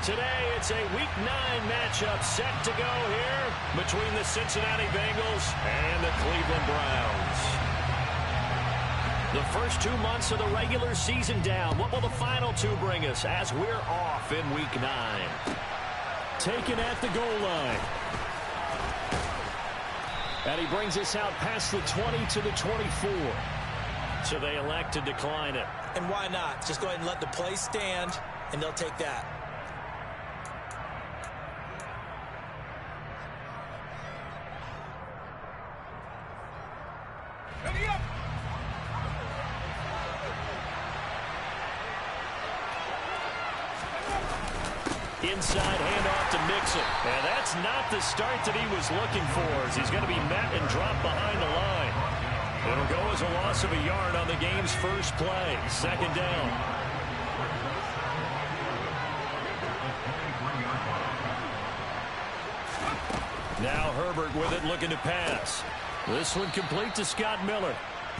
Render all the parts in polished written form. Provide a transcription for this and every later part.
Today, it's a Week 9 matchup set to go here between the Cincinnati Bengals and the Cleveland Browns. The first 2 months of the regular season down. What will the final 2 bring us as we're off in Week 9? Taken at the goal line. And he brings us out past the 20 to the 24. So they elect to decline it. And why not? Just go ahead and let the play stand, and they'll take that. Inside handoff to Mixon. And that's not the start that he was looking for, as he's going to be met and dropped behind the line. It'll go as a loss of a yard on the game's first play. Second down. Now Herbert with it, looking to pass. This one complete to Scott Miller.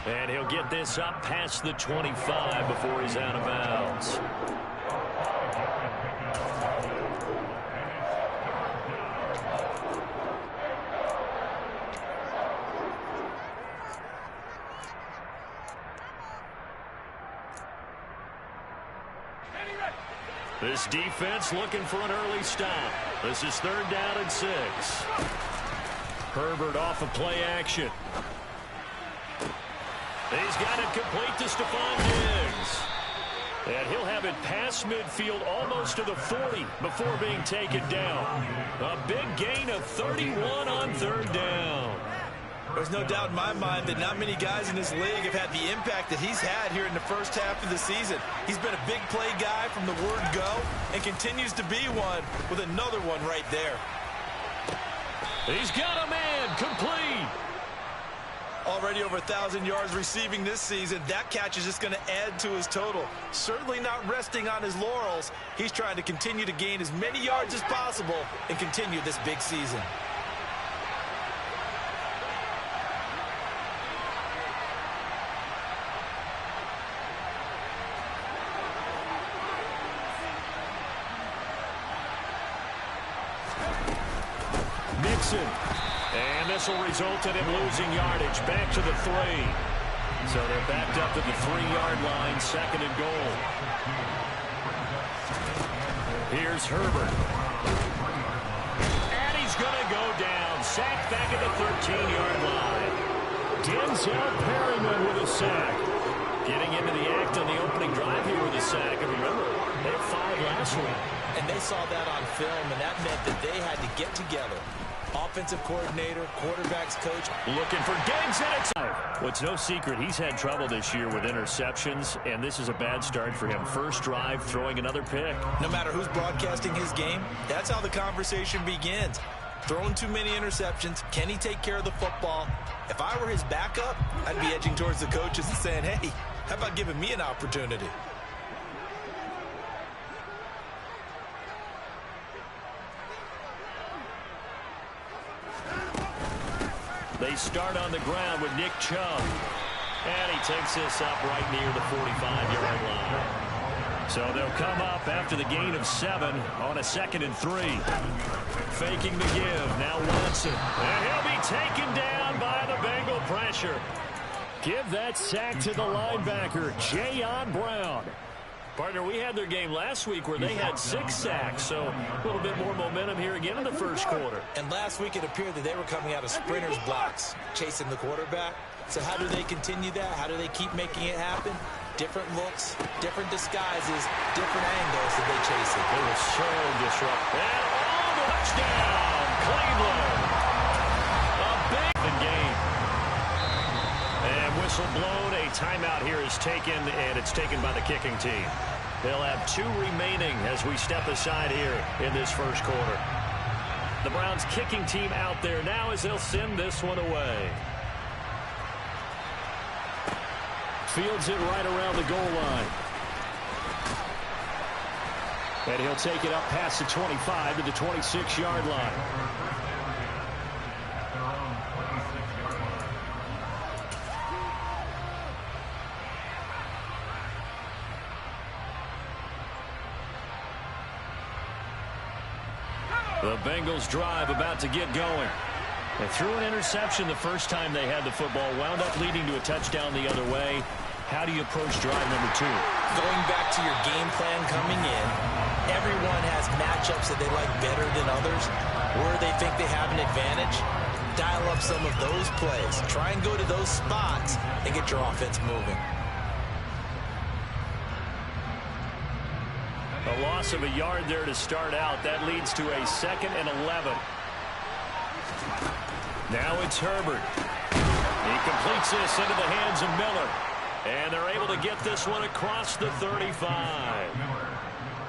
And he'll get this up past the 25 before he's out of bounds. This defense looking for an early stop. This is 3rd down and 6. Herbert off of play action. He's got it complete to Stephon Diggs. And he'll have it past midfield almost to the 40 before being taken down. A big gain of 31 on 3rd down. There's no doubt in my mind that not many guys in this league have had the impact that he's had here in the first half of the season. He's been a big play guy from the word go and continues to be one with another one right there. He's got a man complete. Already over 1,000 yards receiving this season. That catch is just going to add to his total. Certainly not resting on his laurels. He's trying to continue to gain as many yards as possible and continue this big season. And this will result in him losing yardage back to the 3. So they're backed up to the 3-yard line, 2nd and goal. Here's Herbert. And he's going to go down. Sacked back at the 13-yard line. Denzel Perryman with a sack. Getting into the act on the opening drive here with a sack. And remember, they had 5 last week. And they saw that on film, and that meant that they had to get together. Offensive coordinator, quarterback's coach. Looking for Diggs, and it's out. Well, it's no secret he's had trouble this year with interceptions, and this is a bad start for him. First drive, throwing another pick. No matter who's broadcasting his game, that's how the conversation begins. Throwing too many interceptions. Can he take care of the football? If I were his backup, I'd be edging towards the coaches and saying, hey, how about giving me an opportunity? They start on the ground with Nick Chubb. And he takes this up right near the 45-yard line. So they'll come up after the gain of 7 on a 2nd and 3. Faking the give. Now Watson. And he'll be taken down by the Bengal pressure. Give that sack to the linebacker, Jayon Brown. Partner, we had their game last week where they had 6 sacks, so a little bit more momentum here again in the first quarter. And last week it appeared that they were coming out of sprinters blocks, chasing the quarterback. So how do they continue that? How do they keep making it happen? Different looks, different disguises, different angles that they chase it. They were so disruptive. And all the touchdown, Cleveland. A big game. And whistle blown. A timeout here is taken, and it's taken by the kicking team. They'll have 2 remaining as we step aside here in this first quarter. The Browns kicking team out there now as they'll send this one away. Fields it right around the goal line. And he'll take it up past the 25 to the 26-yard line. The Bengals drive about to get going. They threw an interception the first time they had the football, wound up leading to a touchdown the other way. How do you approach drive number 2? Going back to your game plan coming in, everyone has matchups that they like better than others, where they think they have an advantage. Dial up some of those plays. Try and go to those spots and get your offense moving. A loss of a yard there to start out. That leads to a 2nd and 11. Now it's Herbert. He completes this into the hands of Miller. And they're able to get this one across the 35.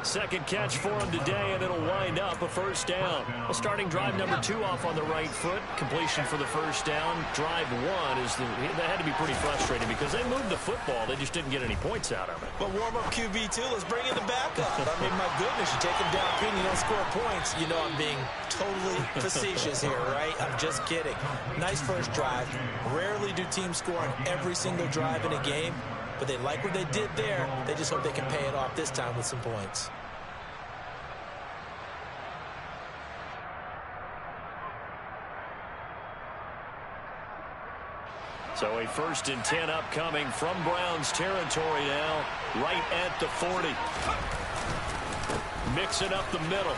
Second catch for him today, and it'll wind up a first down. Well, starting drive number 2 off on the right foot. Completion for the first down. Drive 1 that had to be pretty frustrating because they moved the football. They just didn't get any points out of it. But warm-up QB2, let's bring in the backup. I mean, my goodness, you take him down and you don't score points. You know I'm being totally facetious here, right? I'm just kidding. Nice first drive. Rarely do teams score on every single drive in a game. But they like what they did there. They just hope they can pay it off this time with some points. So a 1st and 10 upcoming from Browns territory now, right at the 40. Mixing up the middle.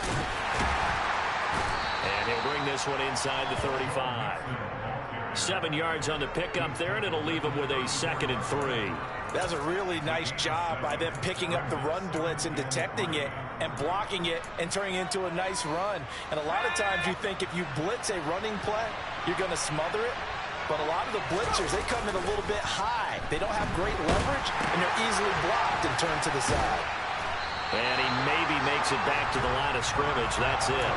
And he'll bring this one inside the 35. 7 yards on the pickup there, and it'll leave him with a 2nd and 3. That's a really nice job by them picking up the run blitz and detecting it and blocking it and turning it into a nice run. And a lot of times you think if you blitz a running play, you're going to smother it. But a lot of the blitzers, they come in a little bit high. They don't have great leverage, and they're easily blocked and turned to the side. And he maybe makes it back to the line of scrimmage. That's it.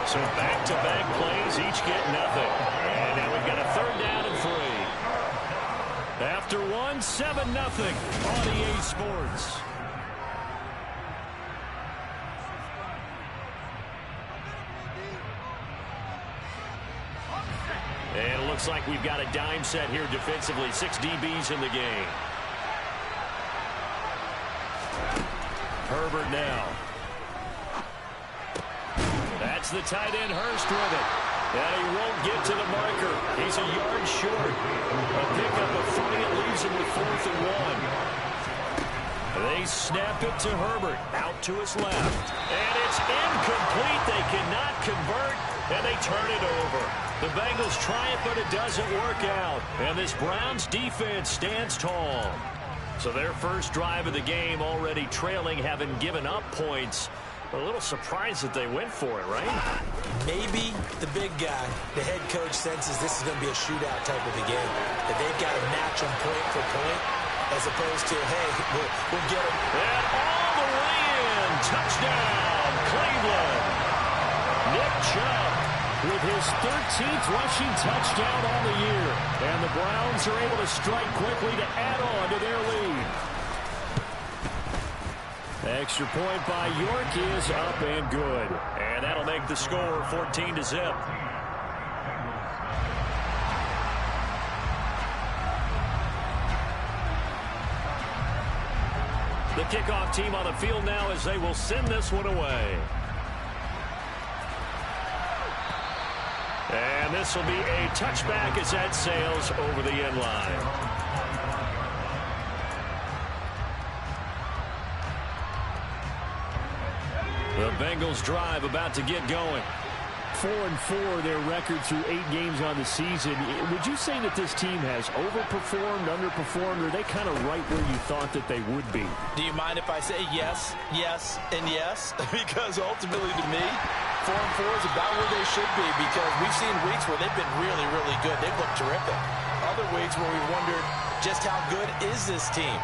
So back-to-back plays, each get nothing. And now we've got a 3rd down and 3. After 1, 7-0 on EA Sports. And it looks like we've got a dime set here defensively. 6 DBs in the game. Herbert now. That's the tight end Hurst with it. And he won't get to the marker. He's a yard short. A pickup of 3. It leaves him with 4th and 1. They snap it to Herbert. Out to his left. And it's incomplete. They cannot convert. And they turn it over. The Bengals try it, but it doesn't work out. And this Browns defense stands tall. So their first drive of the game already trailing, having given up points. A little surprised that they went for it, right? Maybe the big guy, the head coach, senses this is going to be a shootout type of a game. That they've got to match them point for point, as opposed to, hey, we'll get them. And all the way in. Touchdown, Cleveland. Nick Chubb with his 13th rushing touchdown on the year. And the Browns are able to strike quickly to add on to their lead. Extra point by York is up and good. And that'll make the score 14-0. The kickoff team on the field now as they will send this one away. And this will be a touchback as that sails over the end line. The Bengals drive about to get going. 4-4 their record through 8 games on the season. Would you say that this team has overperformed, underperformed, or are they kind of right where you thought that they would be? Do you mind if I say yes, yes, and yes? Because ultimately to me, 4-4 is about where they should be, because we've seen weeks where they've been really, really good. They've looked terrific. Other weeks where we wondered just how good is this team.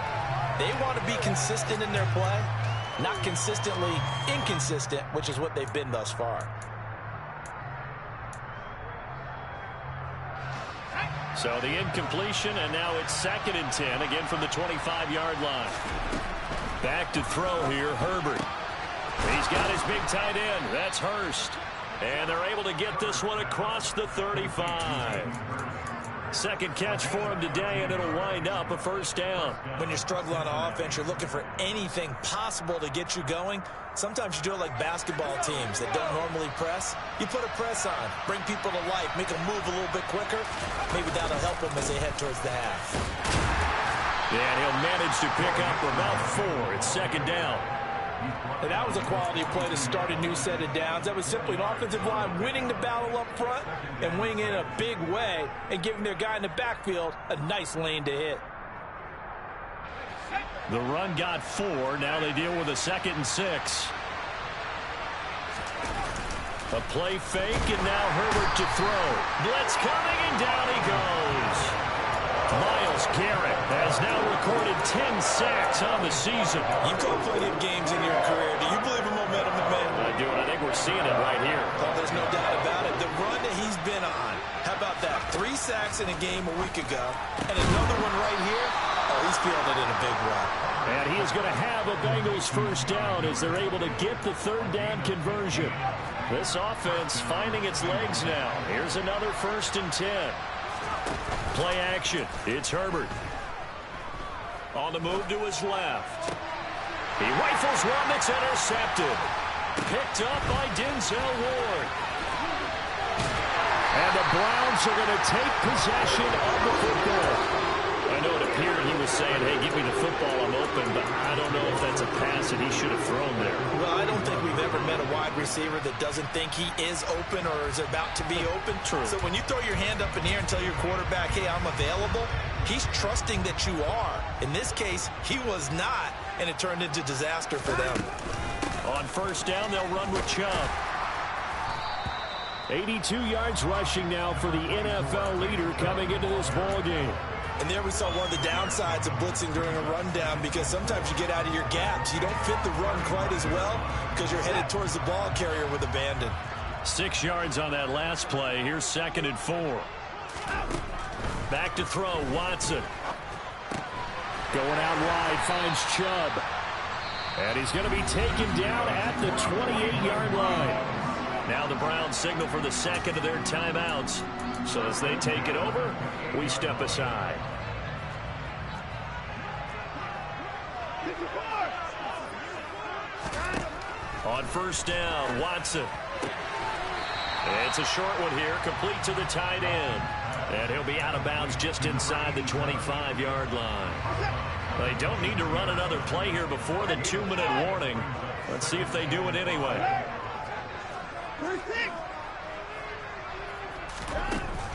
They want to be consistent in their play, not consistently inconsistent, which is what they've been thus far. So the incompletion, and now it's 2nd and 10, again from the 25-yard line. Back to throw here, Herbert. He's got his big tight end. That's Hurst. And they're able to get this one across the 35. Second catch for him today, and it'll wind up a first down. When you're struggling on offense, you're looking for anything possible to get you going. Sometimes you do it like basketball teams that don't normally press. You put a press on, bring people to life, make them move a little bit quicker. Maybe that'll help them as they head towards the half. Yeah, and he'll manage to pick up about 4. It's second down. And that was a quality play to start a new set of downs. That was simply an offensive line winning the battle up front and winning it in a big way and giving their guy in the backfield a nice lane to hit. The run got 4. Now they deal with a 2nd and 6. A play fake, and now Herbert to throw. Blitz coming, and down he goes. Myles Garrett has now recorded 10 sacks on the season. You've caught plenty of games in your career. Do you believe in momentum, man? I do, and I think we're seeing it right here. Oh, there's no doubt about it. The run that he's been on. How about that? 3 sacks in a game a week ago, and another one right here. Oh, he's feeling it in a big way. And he is going to have a Bengals first down as they're able to get the 3rd down conversion. This offense finding its legs now. Here's another 1st and 10. Play action. It's Herbert. On the move to his left. He rifles one that's intercepted. Picked up by Denzel Ward. And the Browns are going to take possession of the football. I know it appeared he was saying, hey, give me the football, I'm open, but I don't know if that's a pass that he should have thrown there. Well, I don't think we've ever met a wide receiver that doesn't think he is open or is about to be open. True. So when you throw your hand up in the air and tell your quarterback, hey, I'm available, he's trusting that you are. In this case, he was not, and it turned into disaster for them. On first down, they'll run with Chubb. 82 yards rushing now for the NFL leader coming into this ball game. And there we saw one of the downsides of blitzing during a rundown, because sometimes you get out of your gaps. You don't fit the run quite as well because you're headed towards the ball carrier with abandon. 6 yards on that last play. Here's 2nd and 4. Back to throw, Watson. Going out wide, finds Chubb. And he's going to be taken down at the 28-yard line. Now the Browns signal for the 2nd of their timeouts. So as they take it over, we step aside. On first down, Watson. It's a short one here, complete to the tight end. And he'll be out of bounds just inside the 25-yard line. They don't need to run another play here before the 2-minute warning. Let's see if they do it anyway.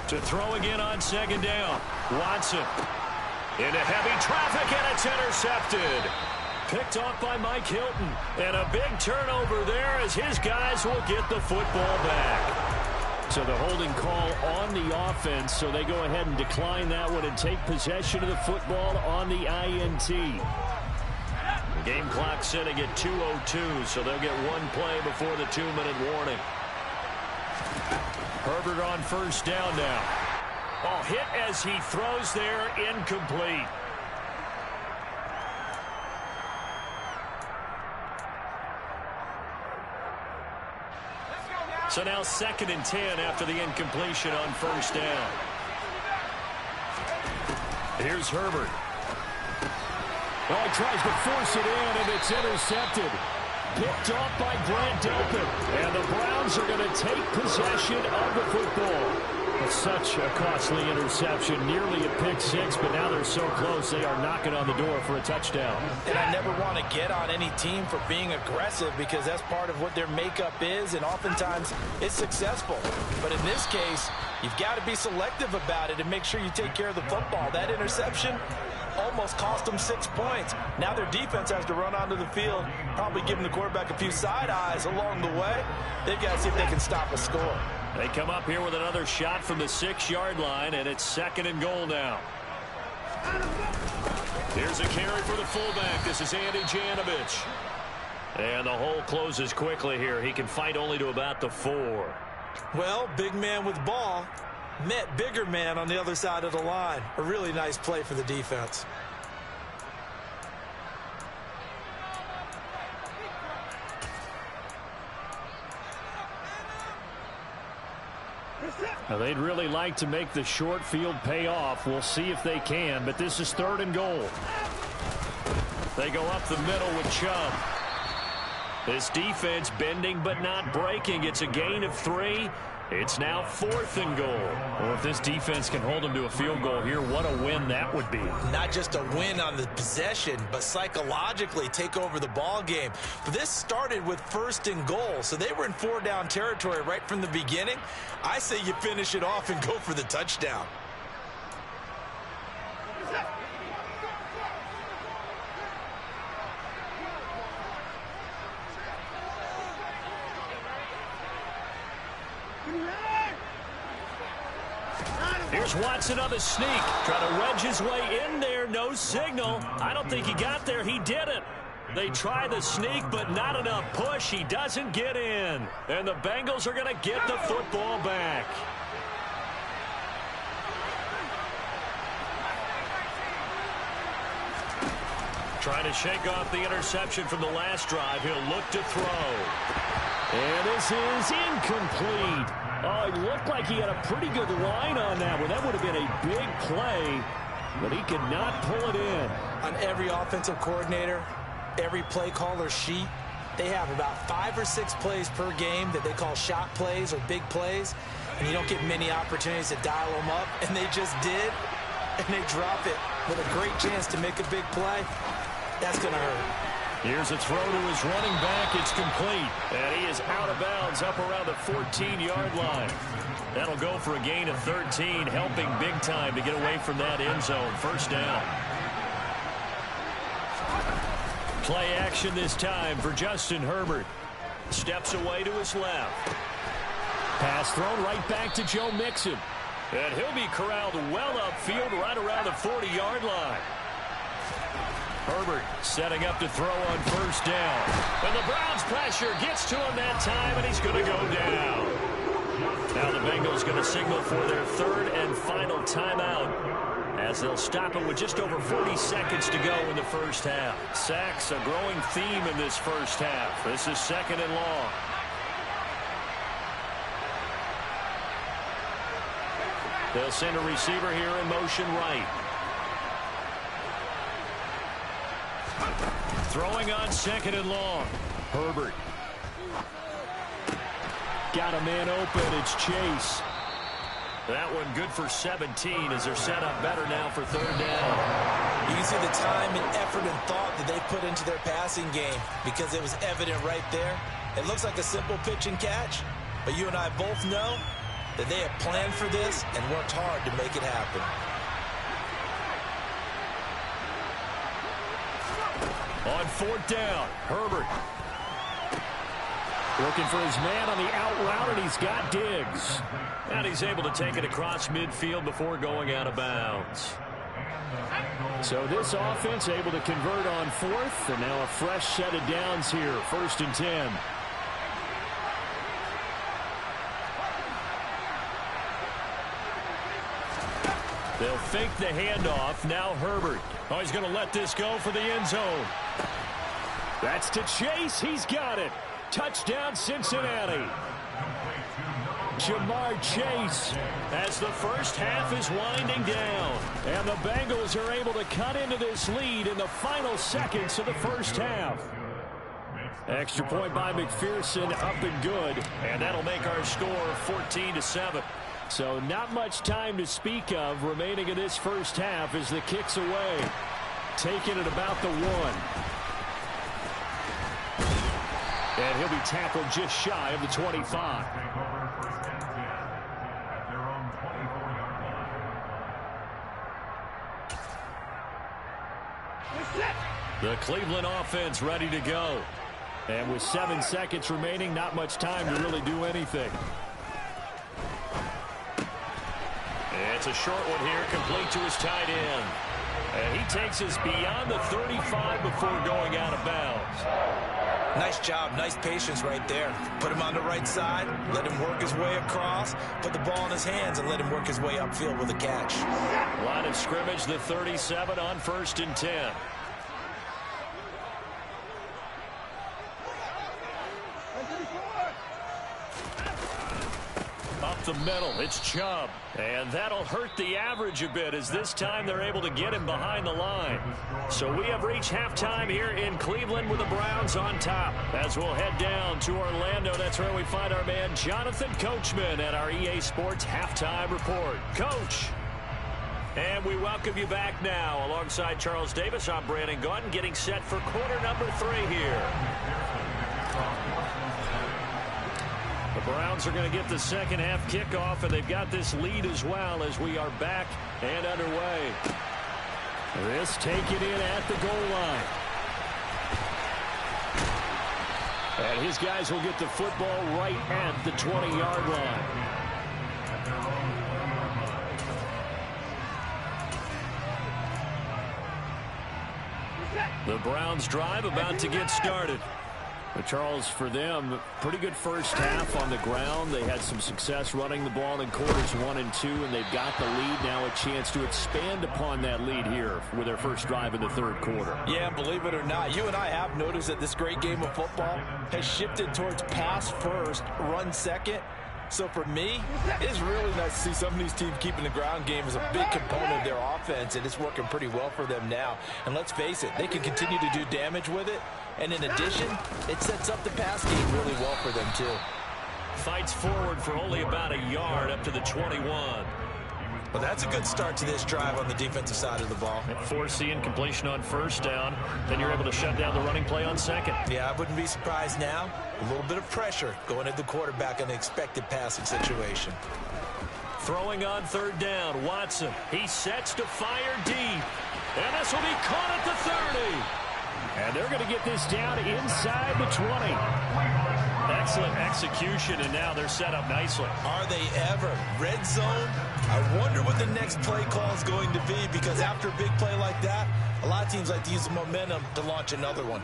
To throw again on 2nd down. Watson. Into heavy traffic, and it's intercepted. Picked off by Mike Hilton. And a big turnover there as his guys will get the football back. So the holding call on the offense, so they go ahead and decline that one and take possession of the football on the INT. The game clock sitting at 2:02, so they'll get one play before the 2-minute warning. Herbert on first down now. Oh, hit as he throws there, incomplete. So now 2nd and 10 after the incompletion on first down. Here's Herbert. Oh, he tries to force it in, and it's intercepted. Picked off by Grant Delpit. And the Browns are going to take possession of the football. It's such a costly interception, nearly a pick six, but now they're so close they are knocking on the door for a touchdown. And I never want to get on any team for being aggressive, because that's part of what their makeup is, and oftentimes it's successful. But in this case, you've got to be selective about it and make sure you take care of the football. That interception almost cost them 6 points. Now their defense has to run onto the field, probably giving the quarterback a few side eyes along the way. They've got to see if they can stop a score. They come up here with another shot from the 6-yard line, and it's 2nd and goal now. Here's a carry for the fullback. This is Andy Janovich. And the hole closes quickly here. He can fight only to about the 4. Well, big man with ball met bigger man on the other side of the line. A really nice play for the defense. Now, they'd really like to make the short field pay off. We'll see if they can, but this is 3rd and goal. They go up the middle with Chubb. This defense bending but not breaking. It's a gain of 3. It's now 4th and goal. Well, if this defense can hold them to a field goal here, what a win that would be. Not just a win on the possession, but psychologically take over the ball game. But this started with 1st and goal, so they were in 4-down territory right from the beginning. I say you finish it off and go for the touchdown. Here's Watson on the sneak. Trying to wedge his way in there. No signal. I don't think he got there. He didn't. They try the sneak, but not enough push. He doesn't get in. And the Bengals are going to get the football back. Trying to shake off the interception from the last drive. He'll look to throw. And this is incomplete. Oh, it looked like he had a pretty good line on that one. That would have been a big play, but he could not pull it in. On every offensive coordinator, every play caller sheet, they have about 5 or 6 plays per game that they call shot plays or big plays, and you don't get many opportunities to dial them up, and they just did, and they drop it with a great chance to make a big play. That's going to hurt. Here's a throw to his running back. It's complete. And he is out of bounds up around the 14-yard line. That'll go for a gain of 13, helping big time to get away from that end zone. 1st down. Play action this time for Justin Herbert. Steps away to his left. Pass thrown right back to Joe Mixon. And he'll be corralled well upfield right around the 40-yard line. Herbert setting up to throw on 1st down. And the Browns pressure gets to him that time, and he's going to go down. Now the Bengals going to signal for their 3rd and final timeout as they'll stop it with just over 40 seconds to go in the 1st half. Sacks, a growing theme in this 1st half. This is 2nd and long. They'll send a receiver here in motion right. Throwing on 2nd and long. Herbert. Got a man open. It's Chase. That one good for 17 as they're set up better now for 3rd down. You can see the time and effort and thought that they put into their passing game because it was evident right there. It looks like a simple pitch and catch, but you and I both know that they have planned for this and worked hard to make it happen. On 4th down, Herbert. Looking for his man on the out route, and he's got Diggs. And he's able to take it across midfield before going out of bounds. So this offense able to convert on 4th, and now a fresh set of downs here, 1st and 10. They'll fake the handoff. Now Herbert. Oh, he's going to let this go for the end zone. That's to Chase. He's got it. Touchdown, Cincinnati. Jamar Chase. As the 1st half is winding down. And the Bengals are able to cut into this lead in the final seconds of the 1st half. Extra point by McPherson, up and good. And that'll make our score 14-7. So not much time to speak of remaining in this 1st half as the kick's away. Taking it about the 1. And he'll be tackled just shy of the 25. The Cleveland offense ready to go. And with 7 seconds remaining, not much time to really do anything. It's a short one here, complete to his tight end. And he takes us beyond the 35 before going out of bounds. Nice job, nice patience right there. Put him on the right side, let him work his way across, put the ball in his hands, and let him work his way upfield with a catch. Line of scrimmage, the 37 on 1st and 10. Up the middle, it's Chubb. And that'll hurt the average a bit as this time they're able to get him behind the line. So we have reached halftime here in Cleveland with the Browns on top. As we'll head down to Orlando, that's where we find our man Jonathan Coachman at our EA Sports Halftime Report. Coach. And we welcome you back now. Alongside Charles Davis, I'm Brandon Gaudin, getting set for quarter number 3 here. The Browns are going to get the second half kickoff, and they've got this lead as well as we are back and underway. This taken in at the goal line. And his guys will get the football right at the 20-yard line. The Browns drive about to get started. But Charles, for them, pretty good first half on the ground. They had some success running the ball in quarters 1 and 2, and they've got the lead now, a chance to expand upon that lead here with their first drive in the third quarter. Yeah, believe it or not, you and I have noticed that this great game of football has shifted towards pass first, run second. So for me, it's really nice to see some of these teams keeping the ground game as a big component of their offense, and it's working pretty well for them now. And let's face it, they can continue to do damage with it. And in addition, it sets up the pass game really well for them, too. Fights forward for only about a yard up to the 21. Well, that's a good start to this drive on the defensive side of the ball. Force the incompletion on first down. Then you're able to shut down the running play on second. Yeah, I wouldn't be surprised now. A little bit of pressure going at the quarterback in the expected passing situation. Throwing on third down, Watson. He sets to fire deep. And this will be caught at the 30. And they're going to get this down inside the 20. Excellent execution, and now they're set up nicely. Are they ever? Red zone? I wonder what the next play call is going to be, because after a big play like that, a lot of teams like to use the momentum to launch another one.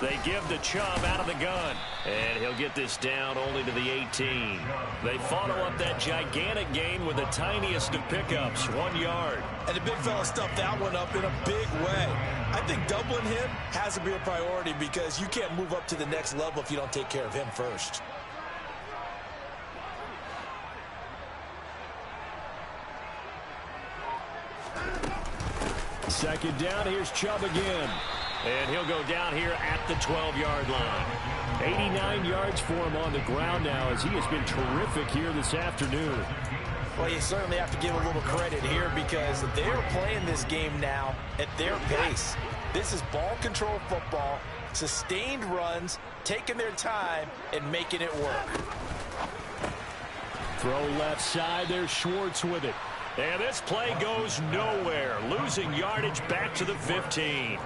They give to Chubb out of the gun, and he'll get this down only to the 18. They follow up that gigantic gain with the tiniest of pickups, 1 yard. And the big fella stuffed that one up in a big way. I think doubling him has to be a priority, because you can't move up to the next level if you don't take care of him first. Second down, here's Chubb again. And he'll go down here at the 12-yard line. 89 yards for him on the ground now, as he has been terrific here this afternoon. Well, you certainly have to give a little credit here, because they're playing this game now at their pace. This is ball control football, sustained runs, taking their time, and making it work. Throw left side, there's Schwartz with it. And this play goes nowhere, losing yardage back to the 15.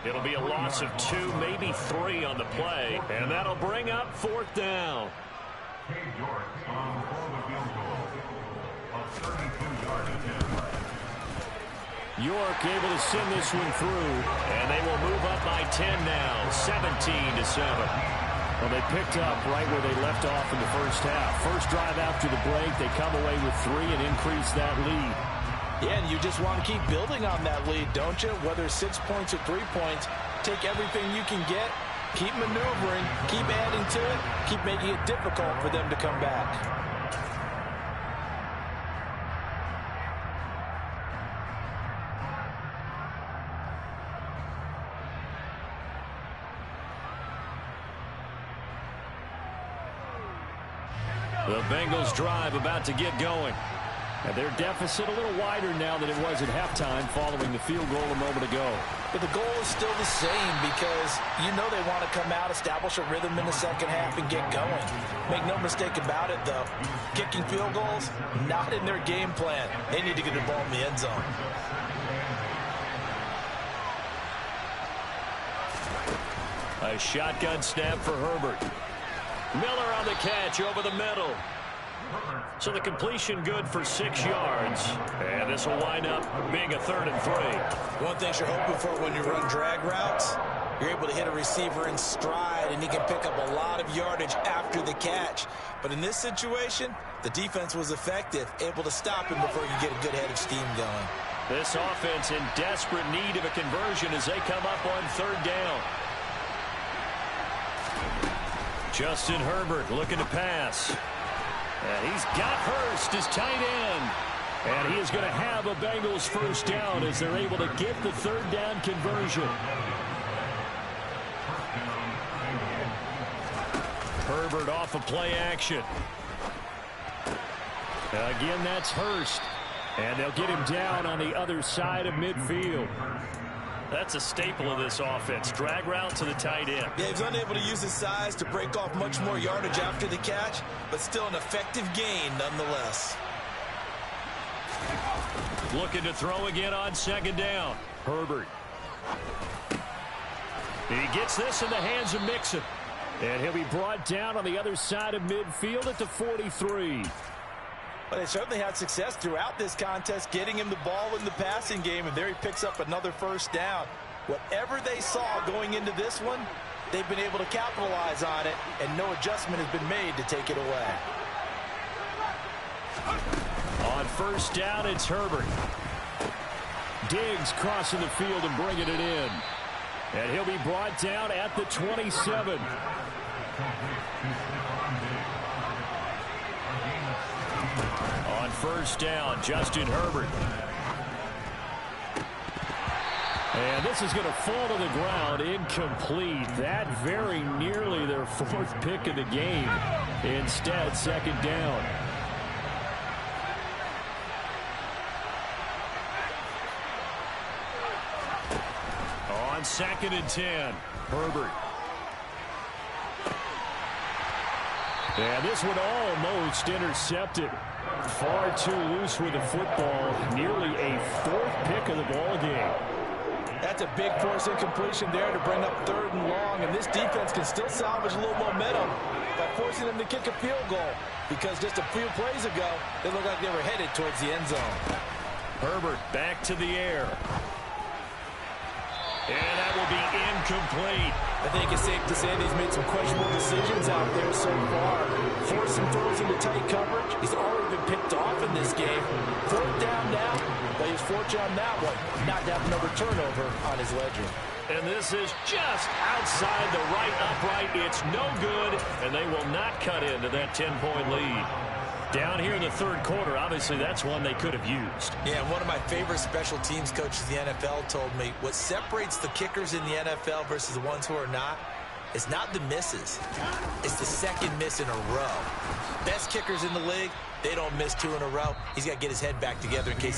It'll be a loss of 2, maybe 3 on the play, and that'll bring up fourth down. York able to send this one through. And they will move up by 10 now, 17-7. Well, they picked up right where they left off in the first half. First drive after the break, they come away with 3 and increase that lead. Yeah, and you just want to keep building on that lead, don't you? Whether it's 6 points or 3 points, take everything you can get, keep maneuvering, keep adding to it, keep making it difficult for them to come back. The Bengals drive about to get going. And their deficit a little wider now than it was at halftime following the field goal a moment ago. But the goal is still the same, because you know they want to come out, establish a rhythm in the second half, and get going. Make no mistake about it, though. Kicking field goals, not in their game plan. They need to get the ball in the end zone. A shotgun snap for Herbert. Miller on the catch over the middle. So the completion good for 6 yards. And this will wind up being a 3rd and 3. One thing you're hoping for when you run drag routes, you're able to hit a receiver in stride, and he can pick up a lot of yardage after the catch. But in this situation, the defense was effective, able to stop him before you get a good head of steam going. This offense in desperate need of a conversion as they come up on 3rd down. Justin Herbert looking to pass. And he's got Hurst as tight end. And he is going to have a Bengals first down as they're able to get the third down conversion. Herbert off of play action. Again, that's Hurst. And they'll get him down on the other side of midfield. That's a staple of this offense. Drag route to the tight end. Yeah, he's unable to use his size to break off much more yardage after the catch, but still an effective gain nonetheless. Looking to throw again on second down. Herbert. He gets this in the hands of Mixon. And he'll be brought down on the other side of midfield at the 43. But they certainly had success throughout this contest, getting him the ball in the passing game, and there he picks up another first down. Whatever they saw going into this one, they've been able to capitalize on it, and no adjustment has been made to take it away. On first down, it's Herbert. Diggs crossing the field and bringing it in. And he'll be brought down at the 27. On first down, Justin Herbert. And this is going to fall to the ground, incomplete. That very nearly their fourth pick of the game. Instead, second down. On 2nd and 10, Herbert. And this one almost intercepted. Far too loose with the football. Nearly a fourth pick of the ball game. That's a big force incompletion there to bring up 3rd and long, and this defense can still salvage a little momentum by forcing them to kick a field goal, because just a few plays ago, they looked like they were headed towards the end zone. Herbert back to the air. And that will be incomplete. I think it's safe to say that he's made some questionable decisions out there so far. Forcing throws into tight coverage. He's already been picked off in this game. 4th down now, but he's fortunate on that one, not to have another turnover on his ledger. And this is just outside the right upright. It's no good, and they will not cut into that 10-point lead. Down here in the 3rd quarter, obviously that's one they could have used. Yeah, one of my favorite special teams coaches in the NFL told me what separates the kickers in the NFL versus the ones who are not is not the misses. It's the second miss in a row. Best kickers in the league, they don't miss 2 in a row. He's got to get his head back together in case